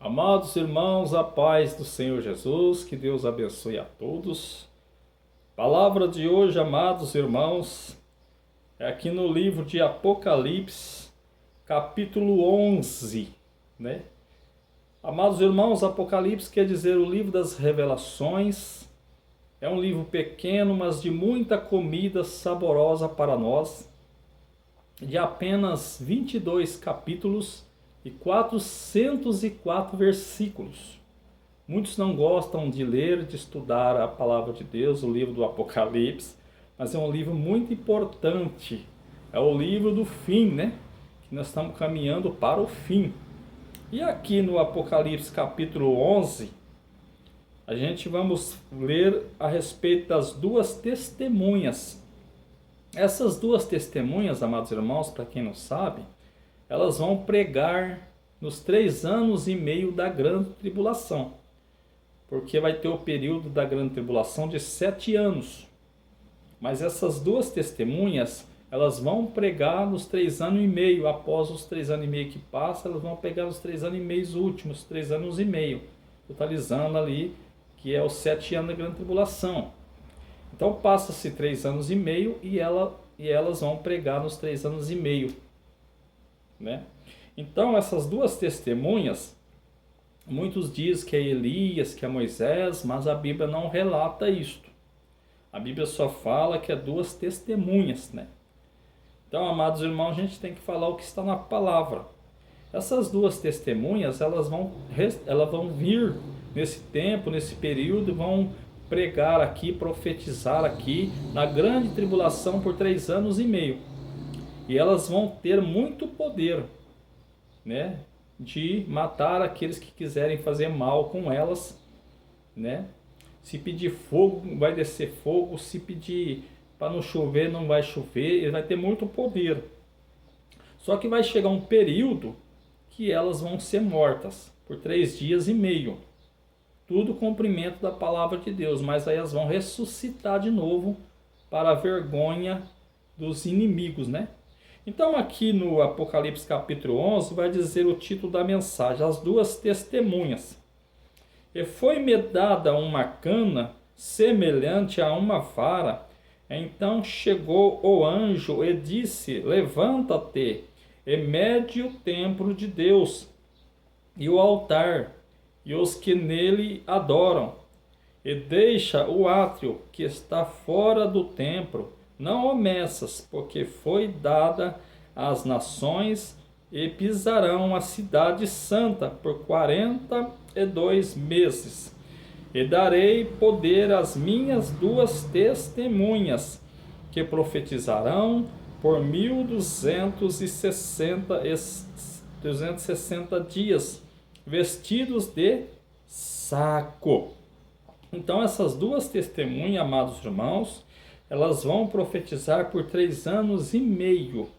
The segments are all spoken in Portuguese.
Amados irmãos, a paz do Senhor Jesus, que Deus abençoe a todos. Palavra de hoje, amados irmãos, é aqui no livro de Apocalipse, capítulo 11, né? Amados irmãos, Apocalipse quer dizer o livro das revelações. É um livro pequeno, mas de muita comida saborosa para nós, de apenas 22 capítulos e 404 versículos. Muitos não gostam de ler, de estudar a palavra de Deus, o livro do Apocalipse, mas é um livro muito importante. É o livro do fim, né? Que nós estamos caminhando para o fim. E aqui no Apocalipse capítulo 11, a gente vamos ler a respeito das duas testemunhas. Essas duas testemunhas, amados irmãos, para quem não sabe, elas vão pregar nos 3 anos e meio da grande tribulação. Porque vai ter o período da grande tribulação de 7 anos. Mas essas duas testemunhas, elas vão pregar nos 3 anos e meio. Após os 3 anos e meio que passam, elas vão pegar os 3 anos e meio últimos, 3 anos e meio. Totalizando ali, que é os 7 anos da grande tribulação. Então passa-se 3 anos e meio e elas vão pregar nos 3 anos e meio. Né? Então essas duas testemunhas, muitos dizem que é Elias, que é Moisés, mas a Bíblia não relata isto. A Bíblia só fala que é duas testemunhas, né? Então, amados irmãos, a gente tem que falar o que está na palavra. Essas duas testemunhas, elas vão vir nesse tempo, nesse período, vão pregar aqui, profetizar aqui na grande tribulação por 3 anos e meio. E elas vão ter muito poder, né, de matar aqueles que quiserem fazer mal com elas, né? Se pedir fogo, vai descer fogo. Se pedir para não chover, não vai chover. Ele vai ter muito poder. Só que vai chegar um período que elas vão ser mortas por 3 dias e meio. Tudo cumprimento da palavra de Deus, mas aí elas vão ressuscitar de novo para a vergonha dos inimigos, né? Então aqui no Apocalipse capítulo 11 vai dizer o título da mensagem, as duas testemunhas. E foi-me dada uma cana semelhante a uma vara. Então chegou o anjo e disse: levanta-te e mede o templo de Deus e o altar e os que nele adoram, e deixa o átrio que está fora do templo. Não o meças, porque foi dada às nações, e pisarão a cidade santa por 42 meses. E darei poder às minhas duas testemunhas, que profetizarão por 1260 dias, vestidos de saco. Então essas duas testemunhas, amados irmãos, elas vão profetizar por 3 anos e meio,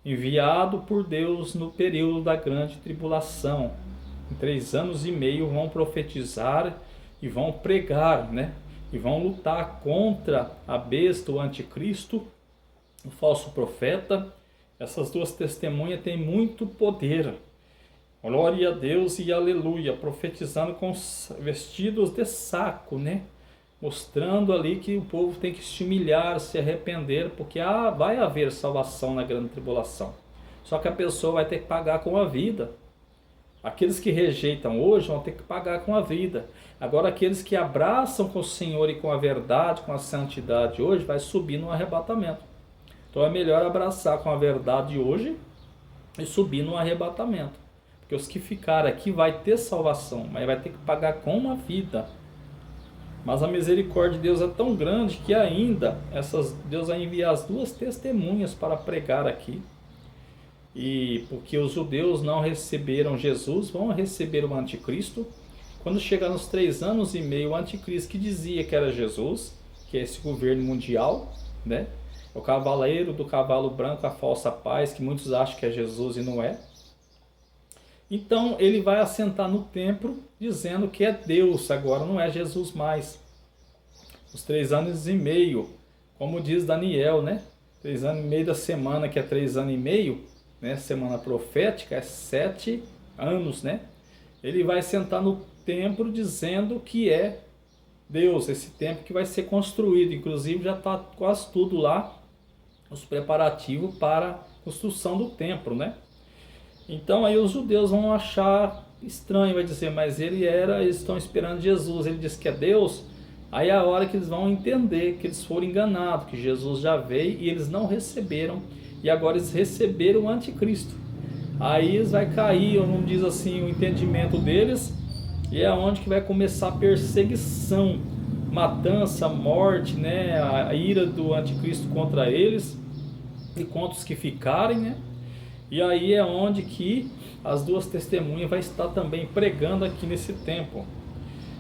enviado por Deus no período da grande tribulação. Em 3 anos e meio vão profetizar e vão pregar, né? E vão lutar contra a besta, o anticristo, o falso profeta. Essas duas testemunhas têm muito poder. Glória a Deus e aleluia, profetizando com vestidos de saco, né? Mostrando ali que o povo tem que se humilhar, se arrepender, porque vai haver salvação na grande tribulação. Só que a pessoa vai ter que pagar com a vida. Aqueles que rejeitam hoje vão ter que pagar com a vida. Agora aqueles que abraçam com o Senhor e com a verdade, com a santidade hoje, vai subir no arrebatamento. Então é melhor abraçar com a verdade hoje e subir no arrebatamento. Porque os que ficarem aqui vai ter salvação, mas vai ter que pagar com uma vida. Mas a misericórdia de Deus é tão grande que ainda Deus vai enviar as duas testemunhas para pregar aqui. E porque os judeus não receberam Jesus, vão receber o anticristo. Quando chegar nos 3 anos e meio, o anticristo que dizia que era Jesus, que é esse governo mundial, né? O cavaleiro do cavalo branco, a falsa paz, que muitos acham que é Jesus e não é. Então ele vai assentar no templo dizendo que é Deus, agora não é Jesus mais. Os 3 anos e meio, como diz Daniel, né? 3 anos e meio da semana, que é 3 anos e meio, né? Semana profética, é 7 anos, né? ele vai sentar no templo dizendo que é Deus, esse templo que vai ser construído. Inclusive já está quase tudo lá, os preparativos para a construção do templo, né? Então aí os judeus vão achar estranho, vai dizer, mas eles estão esperando Jesus, ele diz que é Deus. Aí é a hora que eles vão entender que eles foram enganados, que Jesus já veio e eles não receberam, e agora eles receberam o anticristo. Aí eles vai cair, vamos dizer assim, o entendimento deles, e é onde que vai começar a perseguição, matança, morte, né? A ira do anticristo contra eles e contra os que ficarem, né? E aí é onde que as duas testemunhas vai estar também pregando aqui nesse tempo.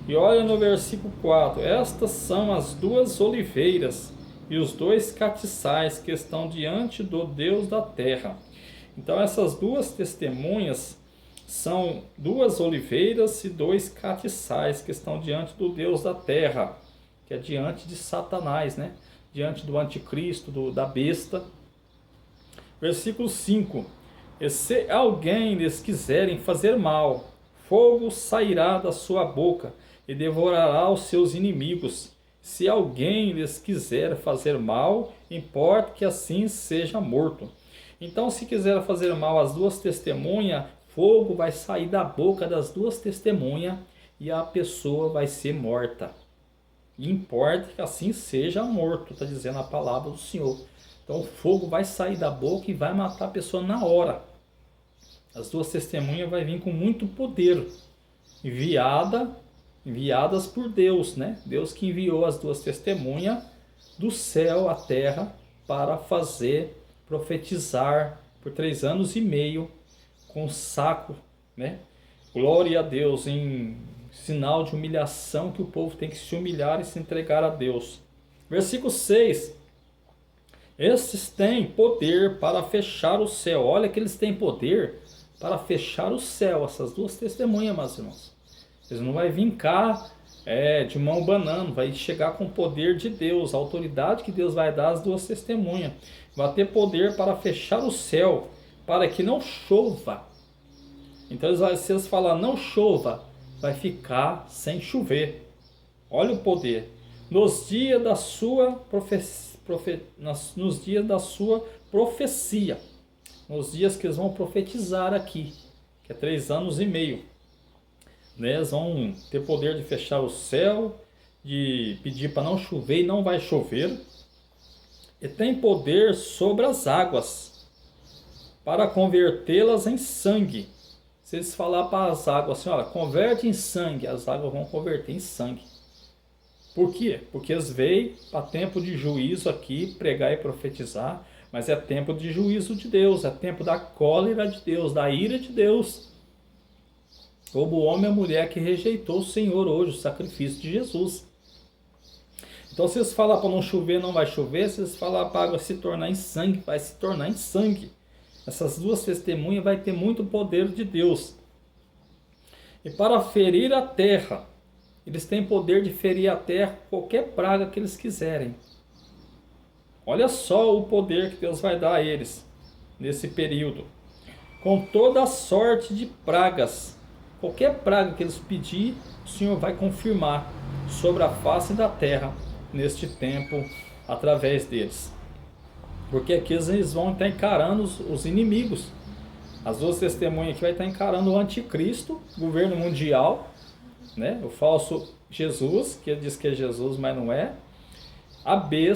E olha no versículo 4, estas são as duas oliveiras e os dois catiçais que estão diante do Deus da terra. Então essas duas testemunhas são duas oliveiras e dois catiçais que estão diante do Deus da terra, que é diante de Satanás, né? Diante do anticristo, da besta. Versículo 5, e se alguém lhes quiserem fazer mal, fogo sairá da sua boca e devorará os seus inimigos. Se alguém lhes quiser fazer mal, importa que assim seja morto. Então, se quiser fazer mal às duas testemunhas, fogo vai sair da boca das duas testemunhas e a pessoa vai ser morta. E importa que assim seja morto, está dizendo a palavra do Senhor. Então, o fogo vai sair da boca e vai matar a pessoa na hora. As duas testemunhas vai vir com muito poder, enviadas por Deus, né? Deus que enviou as duas testemunhas do céu à terra para fazer profetizar por 3 anos e meio com saco, né? Glória a Deus, em sinal de humilhação, que o povo tem que se humilhar e se entregar a Deus. Versículo 6. Estes têm poder para fechar o céu. Olha que eles têm poder para fechar o céu, essas duas testemunhas, meus irmãos. Eles não vão vir cá de mão banando, vai chegar com o poder de Deus, a autoridade que Deus vai dar às duas testemunhas. Vai ter poder para fechar o céu, para que não chova. Então se eles falar não chova, vai ficar sem chover. Olha o poder. Nos dias da sua profecia, nos dias que eles vão profetizar aqui, que é 3 anos e meio, né? Eles vão ter poder de fechar o céu, de pedir para não chover e não vai chover, e tem poder sobre as águas para convertê-las em sangue. Se eles falar para as águas assim, olha, converte em sangue, as águas vão converter em sangue. Por quê? Porque eles veio para tempo de juízo aqui, pregar e profetizar, mas é tempo de juízo de Deus, é tempo da cólera de Deus, da ira de Deus. Como o homem e a mulher que rejeitou o Senhor hoje, o sacrifício de Jesus. Então se eles falar para não chover, não vai chover. Se eles falar para a água se tornar em sangue, vai se tornar em sangue. Essas duas testemunhas vai ter muito poder de Deus. E para ferir a terra, eles têm poder de ferir a terra qualquer praga que eles quiserem. Olha só o poder que Deus vai dar a eles nesse período. Com toda a sorte de pragas. Qualquer praga que eles pedir, o Senhor vai confirmar sobre a face da terra neste tempo através deles. Porque aqui eles vão estar encarando os inimigos. As duas testemunhas aqui vai estar encarando o anticristo, governo mundial, né? O falso Jesus, que ele diz que é Jesus, mas não é. A besta.